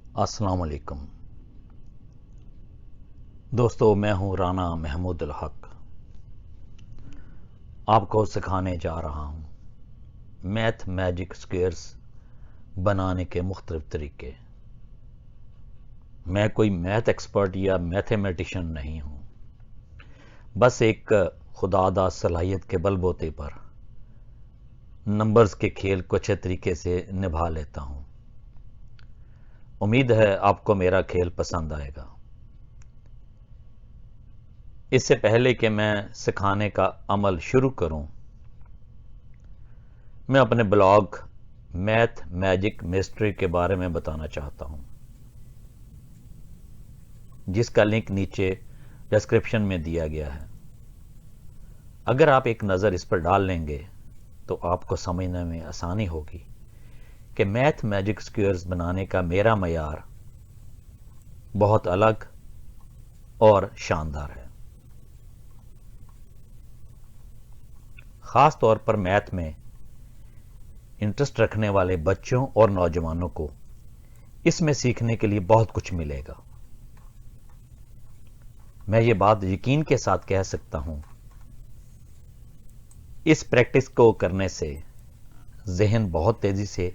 السلام علیکم دوستو، میں ہوں رانا محمود الحق. آپ کو سکھانے جا رہا ہوں میتھ میجک سکوئرز بنانے کے مختلف طریقے. میں کوئی میتھ ایکسپرٹ یا میتھمیٹیشین نہیں ہوں، بس ایک خداداد صلاحیت کے بل بوتے پر نمبرز کے کھیل کو اچھے طریقے سے نبھا لیتا ہوں. امید ہے آپ کو میرا کھیل پسند آئے گا. اس سے پہلے کہ میں سکھانے کا عمل شروع کروں، میں اپنے بلاگ میتھ میجک مسٹری کے بارے میں بتانا چاہتا ہوں، جس کا لنک نیچے ڈسکرپشن میں دیا گیا ہے. اگر آپ ایک نظر اس پر ڈال لیں گے تو آپ کو سمجھنے میں آسانی ہوگی کہ میتھ میجک سکوئرز بنانے کا میرا معیار بہت الگ اور شاندار ہے. خاص طور پر میتھ میں انٹرسٹ رکھنے والے بچوں اور نوجوانوں کو اس میں سیکھنے کے لیے بہت کچھ ملے گا. میں یہ بات یقین کے ساتھ کہہ سکتا ہوں، اس پریکٹس کو کرنے سے ذہن بہت تیزی سے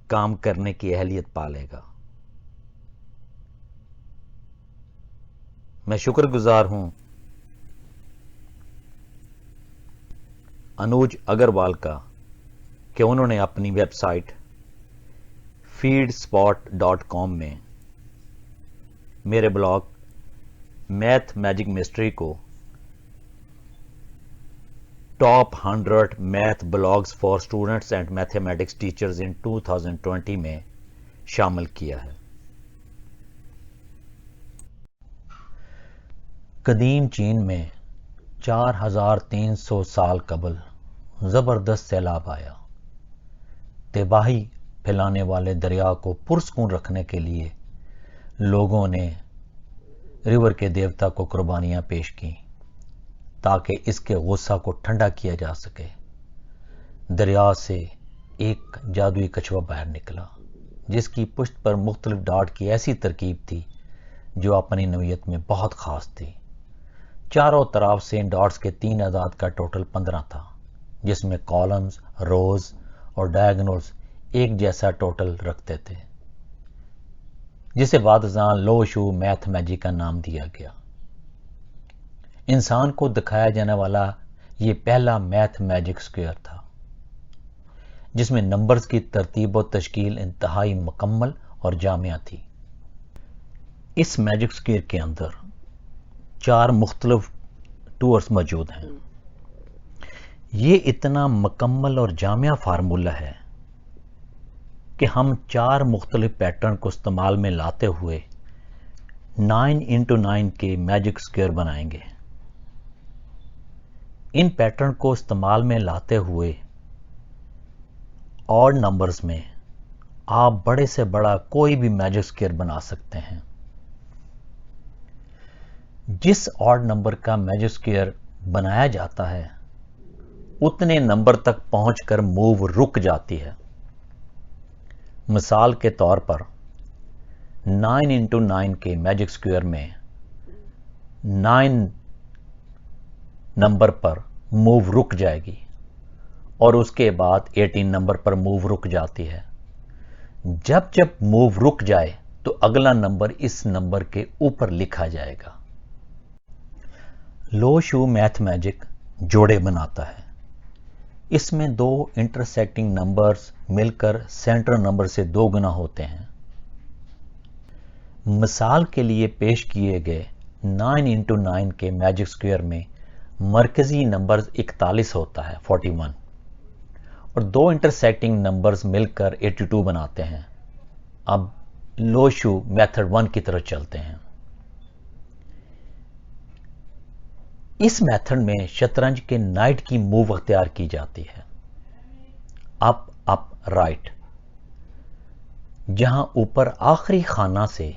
کام کرنے کی اہلیت پالے گا. میں شکر گزار ہوں انوج اگروال کا کہ انہوں نے اپنی ویب سائٹ feedspot.com میں میرے بلاگ میتھ میجک مسٹری کو top 100 math blogs for students and mathematics teachers ان 2020 میں شامل کیا ہے. قدیم چین میں 4300 سال قبل زبردست سیلاب آیا. تباہی پھیلانے والے دریا کو پرسکون رکھنے کے لیے لوگوں نے ریور کے دیوتا کو قربانیاں پیش کیں تاکہ اس کے غصہ کو ٹھنڈا کیا جا سکے. دریا سے ایک جادوئی کچھوا باہر نکلا جس کی پشت پر مختلف ڈاٹ کی ایسی ترکیب تھی جو اپنی نوعیت میں بہت خاص تھی. چاروں طرف سے ان ڈاٹس کے 3 اعداد کا ٹوٹل 15 تھا، جس میں کالمز، روز اور ڈائگنلز ایک جیسا ٹوٹل رکھتے تھے، جسے بعد ازاں لو شو میتھ میجک کا نام دیا گیا. انسان کو دکھایا جانے والا یہ پہلا میتھ میجک سکوئر تھا جس میں نمبرز کی ترتیب و تشکیل انتہائی مکمل اور جامع تھی. اس میجک سکوئر کے اندر 4 مختلف ٹورز موجود ہیں. یہ اتنا مکمل اور جامع فارمولہ ہے کہ ہم 4 مختلف پیٹرن کو استعمال میں لاتے ہوئے 9x9 کے میجک سکوئر بنائیں گے. ان پیٹرن کو استعمال میں لاتے ہوئے آڈ نمبرز میں آپ بڑے سے بڑا کوئی بھی میجک سکوئر بنا سکتے ہیں. جس آڈ نمبر کا میجک سکوئر بنایا جاتا ہے اتنے نمبر تک پہنچ کر موو رک جاتی ہے. مثال کے طور پر 9x9 کے میجک سکوئر میں 9 نمبر پر موو رک جائے گی اور اس کے بعد 18 نمبر پر موو رک جاتی ہے. جب جب موو رک جائے تو اگلا نمبر اس نمبر کے اوپر لکھا جائے گا. لو شو میتھ میجک جوڑے بناتا ہے. اس میں 2 انٹرسیکٹنگ نمبرز مل کر سینٹر نمبر سے 2 گنا ہوتے ہیں. مثال کے لیے پیش کیے گئے 9x9 کے میجک سکوئر میں مرکزی نمبر 41 ہوتا ہے 41 اور 2 انٹرسیکٹنگ نمبرز مل کر 82 بناتے ہیں. اب لو شو میتھڈ 1 کی طرف چلتے ہیں. اس میتھڈ میں شطرنج کے نائٹ کی موو اختیار کی جاتی ہے، اپ اپ رائٹ، جہاں اوپر آخری خانہ سے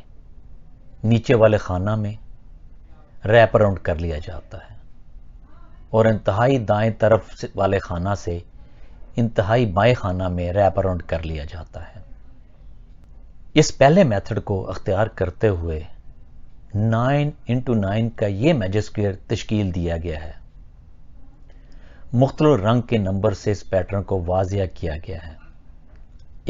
نیچے والے خانہ میں ریپ اراؤنڈ کر لیا جاتا ہے اور انتہائی دائیں طرف والے خانہ سے انتہائی بائیں خانہ میں ریپ اراؤنڈ کر لیا جاتا ہے. اس پہلے میتھڈ کو اختیار کرتے ہوئے 9 انٹو 9 کا یہ میجک اسکوئر تشکیل دیا گیا ہے. مختلف رنگ کے نمبر سے اس پیٹرن کو واضح کیا گیا ہے.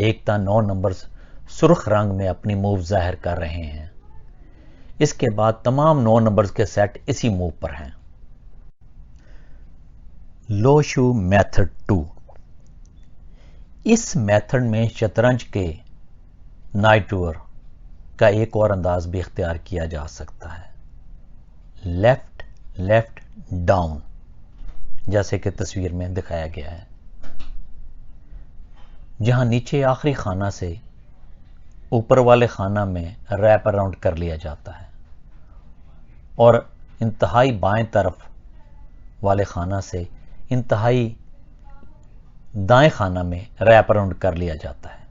1 تا 9 نمبرز سرخ رنگ میں اپنی موو ظاہر کر رہے ہیں. اس کے بعد تمام 9 نمبرز کے سیٹ اسی موو پر ہیں. لو شو میتھڈ 2. اس میتھڈ میں شطرنج کے نائٹ اوور کا ایک اور انداز بھی اختیار کیا جا سکتا ہے. لیفٹ لیفٹ ڈاؤن، جیسے کہ تصویر میں دکھایا گیا ہے، جہاں نیچے آخری خانہ سے اوپر والے خانہ میں ریپ اراؤنڈ کر لیا جاتا ہے اور انتہائی بائیں طرف والے خانہ سے انتہائی دائیں خانہ میں ریپ اراؤنڈ کر لیا جاتا ہے.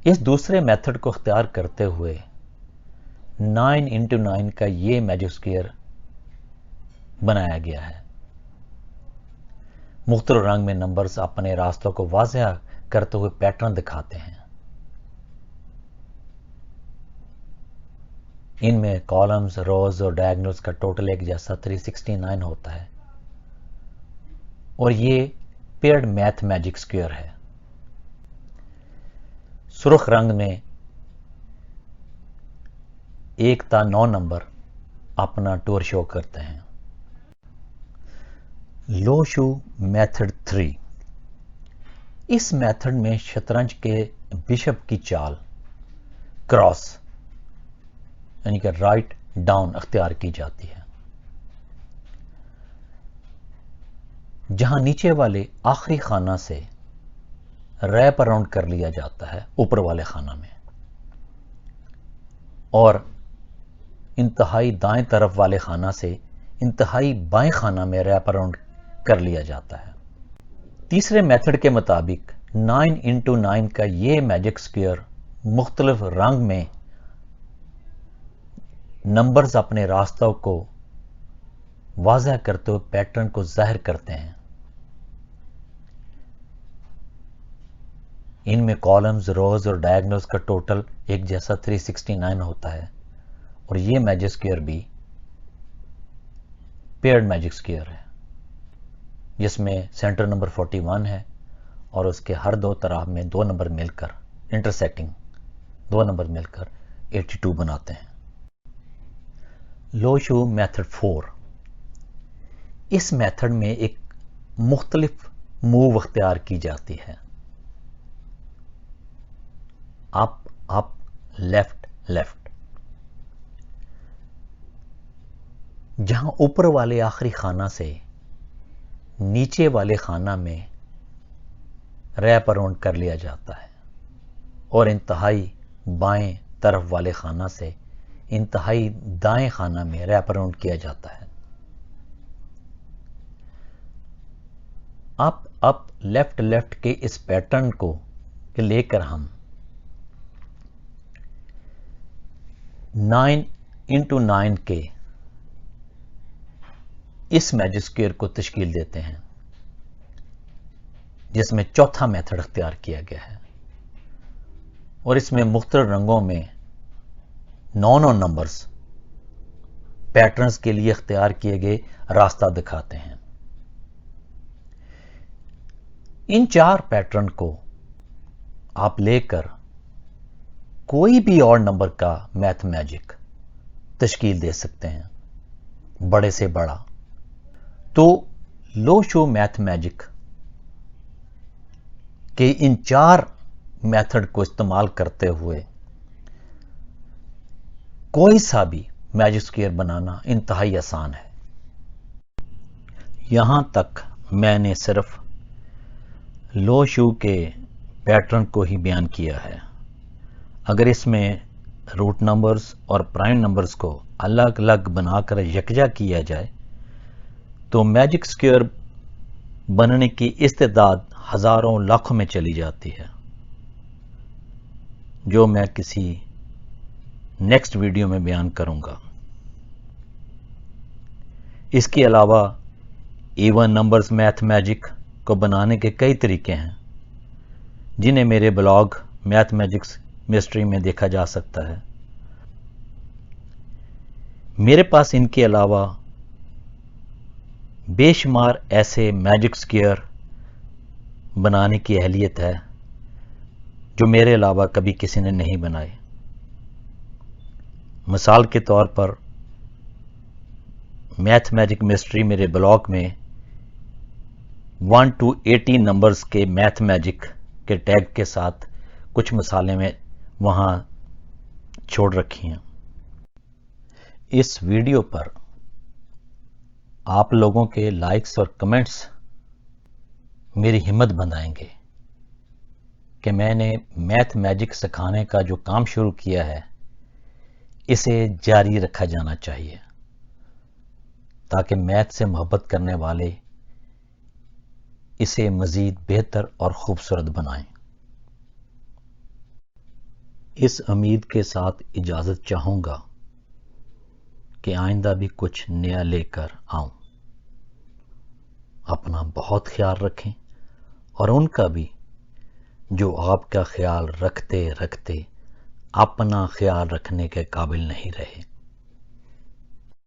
اس دوسرے میتھڈ کو اختیار کرتے ہوئے 9 انٹو 9 کا یہ میجک اسکوئر بنایا گیا ہے. مختلف رنگ میں نمبرز اپنے راستوں کو واضح کرتے ہوئے پیٹرن دکھاتے ہیں. ان میں کالمز، روز اور ڈائگنلز کا ٹوٹل ایک جیسا 369 ہوتا ہے اور یہ پیئرڈ میتھ میجک اسکوئر ہے. سرخ رنگ میں 1 تا 9 نمبر اپنا ٹور شو کرتے ہیں. لو شو میتھڈ 3. اس میتھڈ میں شطرنج کے بشپ کی چال کراس یعنی کہ رائٹ ڈاؤن اختیار کی جاتی ہے، جہاں نیچے والے آخری خانہ سے ریپ اراؤنڈ کر لیا جاتا ہے اوپر والے خانہ میں اور انتہائی دائیں طرف والے خانہ سے انتہائی بائیں خانہ میں ریپ اراؤنڈ کر لیا جاتا ہے. تیسرے میتھڈ کے مطابق 9 انٹو 9 کا یہ میجک اسکوئر مختلف رنگ میں نمبرز اپنے راستوں کو واضح کرتے ہوئے پیٹرن کو ظاہر کرتے ہیں. ان میں کالمز، روز اور ڈائگنلز کا ٹوٹل ایک جیسا 369 ہوتا ہے اور یہ میجک اسکوئر بھی پیئرڈ میجک اسکوئر ہے، جس میں سینٹر نمبر 41 ہے اور اس کے ہر دو طرف میں 2 نمبر مل کر انٹرسیکٹنگ 2 نمبر مل کر 82 بناتے ہیں. لو شو میتھڈ 4. اس میتھڈ میں ایک مختلف موو اختیار کی جاتی ہے. اپ اپ لیفٹ لیفٹ، جہاں اوپر والے آخری خانہ سے نیچے والے خانہ میں ریپ اراؤنڈ کر لیا جاتا ہے اور انتہائی بائیں طرف والے خانہ سے انتہائی دائیں خانہ میں ریپ اراؤنڈ کیا جاتا ہے. اپ اپ لیفٹ لیفٹ کے اس پیٹرن کو لے کر ہم 9 انٹو 9 کے اس میجک اسکوئر کو تشکیل دیتے ہیں، جس میں چوتھا میتھڈ اختیار کیا گیا ہے اور اس میں مختلف رنگوں میں 9 نمبرز پیٹرنز کے لیے اختیار کیے گئے راستہ دکھاتے ہیں. ان 4 پیٹرن کو آپ لے کر کوئی بھی اور نمبر کا میتھ میجک تشکیل دے سکتے ہیں، بڑے سے بڑا. تو لو شو میتھ میجک کے ان 4 میتھڈ کو استعمال کرتے ہوئے کوئی سا بھی میجک اسکوئر بنانا انتہائی آسان ہے. یہاں تک میں نے صرف لو شو کے پیٹرن کو ہی بیان کیا ہے. اگر اس میں روٹ نمبرز اور پرائم نمبرز کو الگ الگ بنا کر یکجا کیا جائے تو میجک اسکوئر بننے کی استعداد ہزاروں لاکھوں میں چلی جاتی ہے، جو میں کسی نیکسٹ ویڈیو میں بیان کروں گا. اس کے علاوہ ایون نمبرز میتھ میجک کو بنانے کے کئی طریقے ہیں، جنہیں میرے بلاگ میتھ میجکس مسٹری میں دیکھا جا سکتا ہے۔ میرے پاس ان کے علاوہ بے شمار ایسے میجک اسکیئر بنانے کی اہلیت ہے جو میرے علاوہ کبھی کسی نے نہیں بنائے۔ مثال کے طور پر میتھ میجک مسٹری میرے بلاگ میں 1 to 80 نمبرز کے میتھ میجک کے ٹیگ کے ساتھ کچھ مثالیں میں وہاں چھوڑ رکھی ہیں۔ اس ویڈیو پر آپ لوگوں کے لائکس اور کمنٹس میری ہمت بندھائیں گے کہ میں نے میتھ میجک سکھانے کا جو کام شروع کیا ہے اسے جاری رکھا جانا چاہیے، تاکہ میتھ سے محبت کرنے والے اسے مزید بہتر اور خوبصورت بنائیں۔ اس امید کے ساتھ اجازت چاہوں گا کہ آئندہ بھی کچھ نیا لے کر آؤں۔ اپنا بہت خیال رکھیں اور ان کا بھی جو آپ کا خیال رکھتے رکھتے اپنا خیال رکھنے کے قابل نہیں رہے۔